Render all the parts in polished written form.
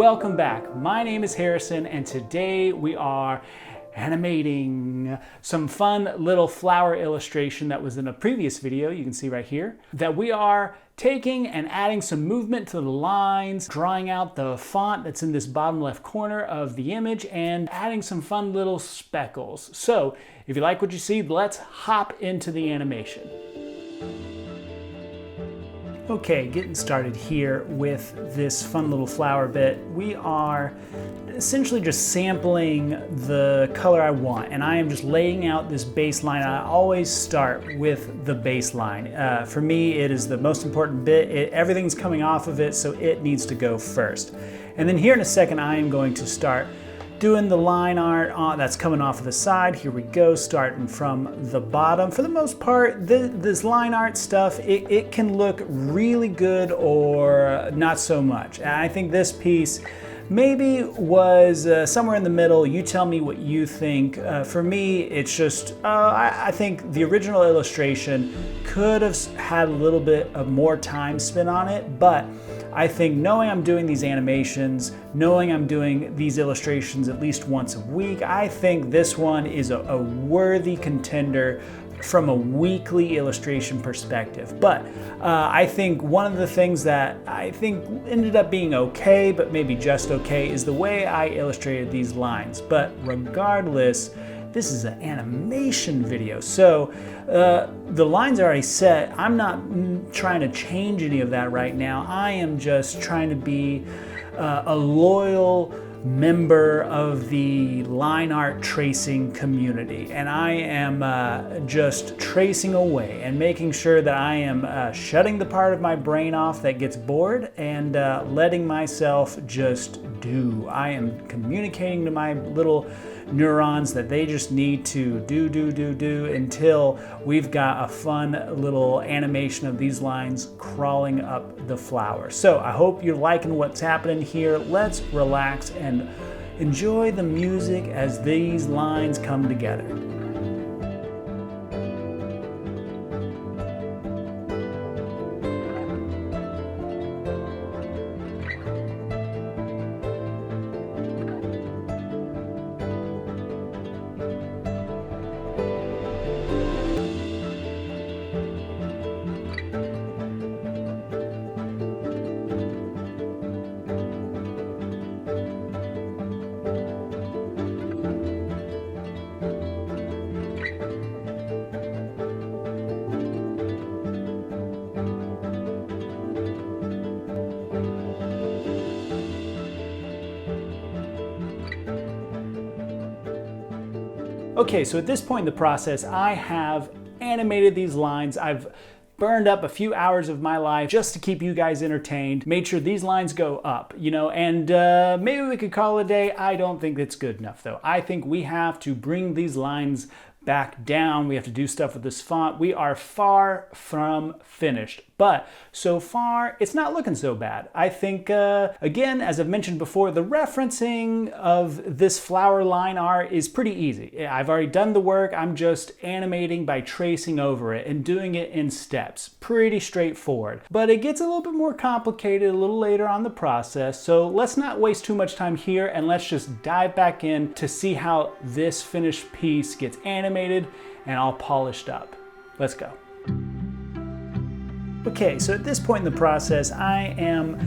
welcome back. My name is Harrison and today we are animating some fun little flower illustration that was in a previous video, you can see right here, that we are taking and adding some movement to the lines, drawing out the font that's in this bottom left corner of the image, and adding some fun little speckles. So if you like what you see, let's hop into the animation. Okay, getting started here with this fun little flower bit. We are essentially just sampling the color I want, and I am just laying out this baseline. I always start with the baseline. For me, it is the most important bit. Everything's coming off of it, so it needs to go first. And then here in a second, I am going to start doing the line art that's coming off of the side. Here we go, starting from the bottom. For the most part, this line art stuff, it can look really good or not so much. And I think this piece maybe was somewhere in the middle. You tell me what you think. For me, it's just, I think the original illustration could have had a little bit of more time spent on it, but I think knowing I'm doing these animations, knowing I'm doing these illustrations at least once a week, I think this one is a worthy contender from a weekly illustration perspective. But I think one of the things that I think ended up being okay, but maybe just okay, is the way I illustrated these lines. But regardless, this is an animation video, so the lines are already set. I'm not trying to change any of that right now. I am just trying to be a loyal member of the line art tracing community, and I am just tracing away and making sure that I am shutting the part of my brain off that gets bored and letting myself just do. I am communicating to my little neurons that they just need to do until we've got a fun little animation of these lines crawling up the flower. So I hope you're liking what's happening here. Let's relax and enjoy the music as these lines come together. Okay, so at this point in the process, I have animated these lines. I've burned up a few hours of my life just to keep you guys entertained, made sure these lines go up, you know, and maybe we could call it a day. I don't think that's good enough though. I think we have to bring these lines back down. We have to do stuff with this font. We are far from finished, but so far it's not looking so bad. I think, again, as I've mentioned before, the referencing of this flower line art is pretty easy. I've already done the work. I'm just animating by tracing over it and doing it in steps. Pretty straightforward, but it gets a little bit more complicated a little later on the process. So let's not waste too much time here and let's just dive back in to see how this finished piece gets animated and all polished up. Let's go. Okay, so at this point in the process, I am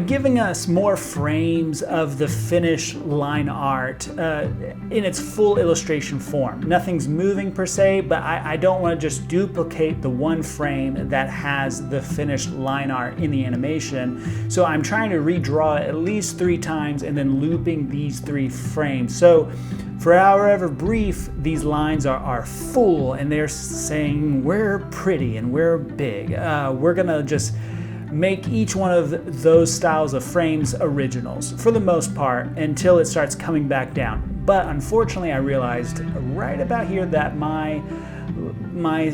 giving us more frames of the finished line art in its full illustration form. Nothing's moving per se, but I don't want to just duplicate the one frame that has the finished line art in the animation. So I'm trying to redraw it at least 3 times and then looping these 3 frames. So for however brief these lines are full and they're saying we're pretty and we're big, we're gonna just make each one of those styles of frames originals for the most part until it starts coming back down. But unfortunately I realized right about here that my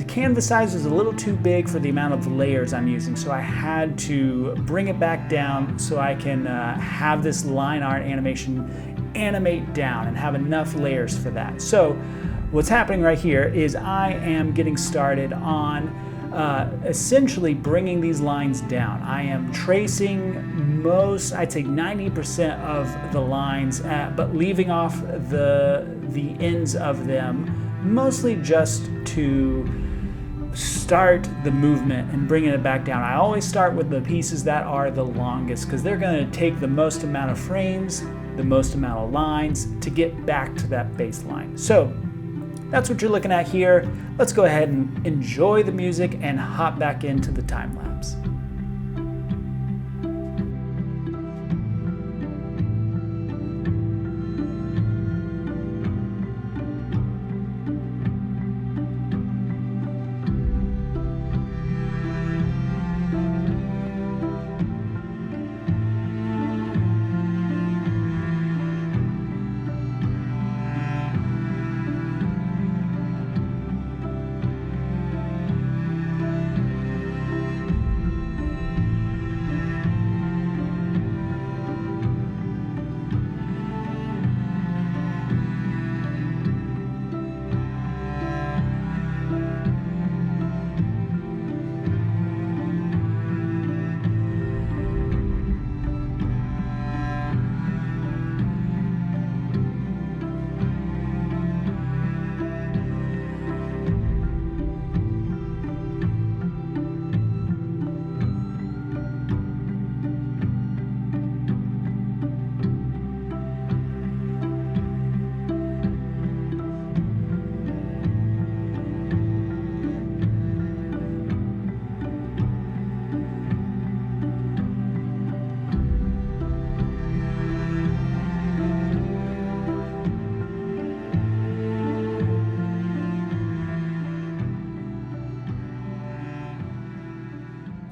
canvas size is a little too big for the amount of layers I'm using, so I had to bring it back down so I can have this line art animation animate down and have enough layers for that. So what's happening right here is I am getting started on essentially bringing these lines down. I am tracing most, I'd say 90% of the lines, but leaving off the ends of them, mostly just to start the movement and bringing it back down. I always start with the pieces that are the longest because they're going to take the most amount of frames, the most amount of lines to get back to that baseline. So that's what you're looking at here. Let's go ahead and enjoy the music and hop back into the time lapse.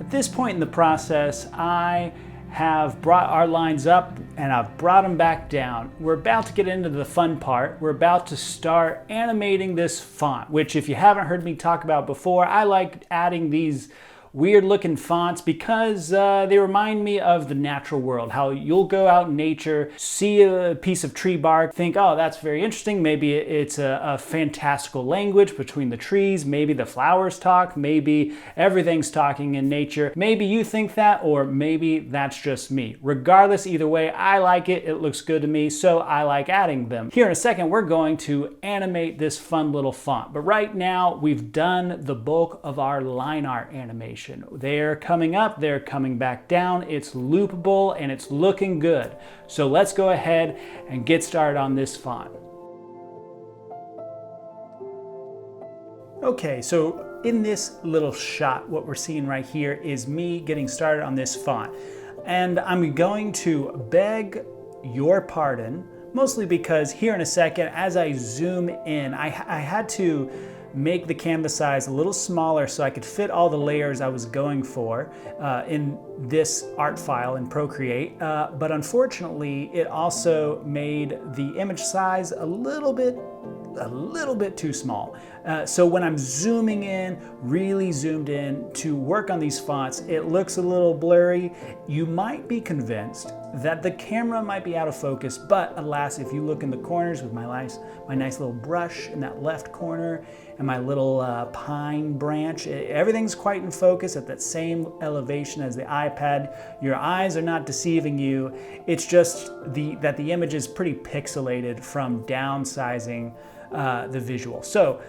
At this point in the process, I have brought our lines up and I've brought them back down. We're about to get into the fun part. We're about to start animating this font, which if you haven't heard me talk about before, I like adding these weird looking fonts because they remind me of the natural world. How you'll go out in nature, see a piece of tree bark, think, oh, that's very interesting. Maybe it's a fantastical language between the trees. Maybe the flowers talk. Maybe everything's talking in nature. Maybe you think that, or maybe that's just me. Regardless, either way, I like it. It looks good to me, so I like adding them. Here in a second, we're going to animate this fun little font. But right now, we've done the bulk of our line art animation. They're coming up, they're coming back down, it's loopable, and it's looking good. So let's go ahead and get started on this font. Okay, so in this little shot, what we're seeing right here is me getting started on this font. And I'm going to beg your pardon, mostly because here in a second, as I zoom in, I had to make the canvas size a little smaller so I could fit all the layers I was going for in this art file in Procreate. But unfortunately, it also made the image size a little bit too small. So when I'm zooming in, really zoomed in to work on these fonts, it looks a little blurry. You might be convinced that the camera might be out of focus, but alas, if you look in the corners with my nice little brush in that left corner and my little pine branch, everything's quite in focus at that same elevation as the iPad. Your eyes are not deceiving you. It's just that the image is pretty pixelated from downsizing the visual. So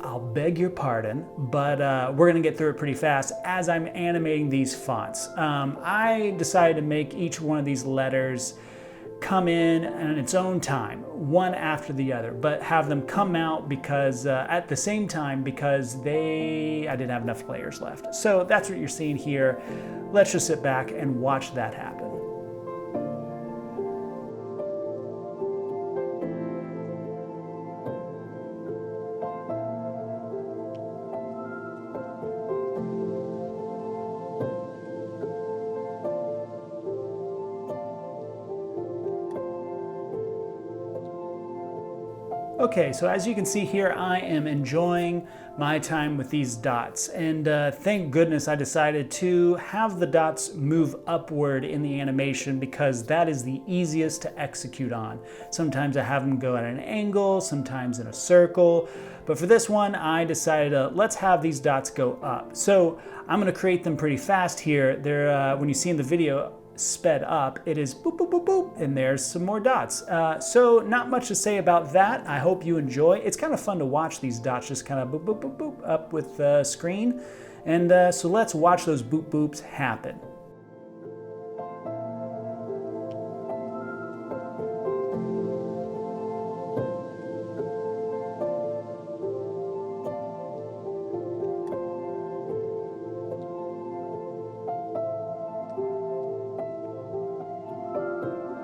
I'll beg your pardon, but we're gonna get through it pretty fast as I'm animating these fonts. I decided to make each one of these letters come in its own time, one after the other, but have them come out because at the same time because I didn't have enough layers left. So that's what you're seeing here. Let's just sit back and watch that happen. Okay, so as you can see here, I am enjoying my time with these dots, and thank goodness I decided to have the dots move upward in the animation because that is the easiest to execute on. Sometimes I have them go at an angle, sometimes in a circle, but for this one I decided let's have these dots go up. So I'm going to create them pretty fast here. They're when you see in the video sped up, it is boop, boop, boop, boop, and there's some more dots. So not much to say about that. I hope you enjoy. It's kind of fun to watch these dots just kind of boop, boop, boop, boop up with the screen. And so let's watch those boop boops happen.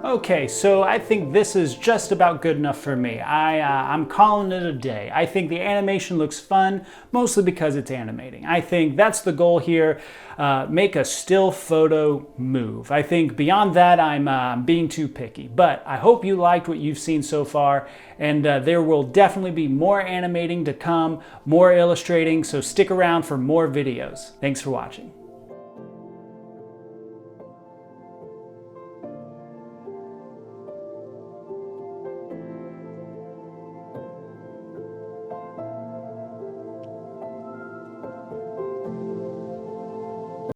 Okay, so I think this is just about good enough for me. I'm calling it a day. I think the animation looks fun, mostly because it's animating. I think that's the goal here. Make a still photo move. I think beyond that, I'm being too picky. But I hope you liked what you've seen so far, and there will definitely be more animating to come, more illustrating, so stick around for more videos. Thanks for watching.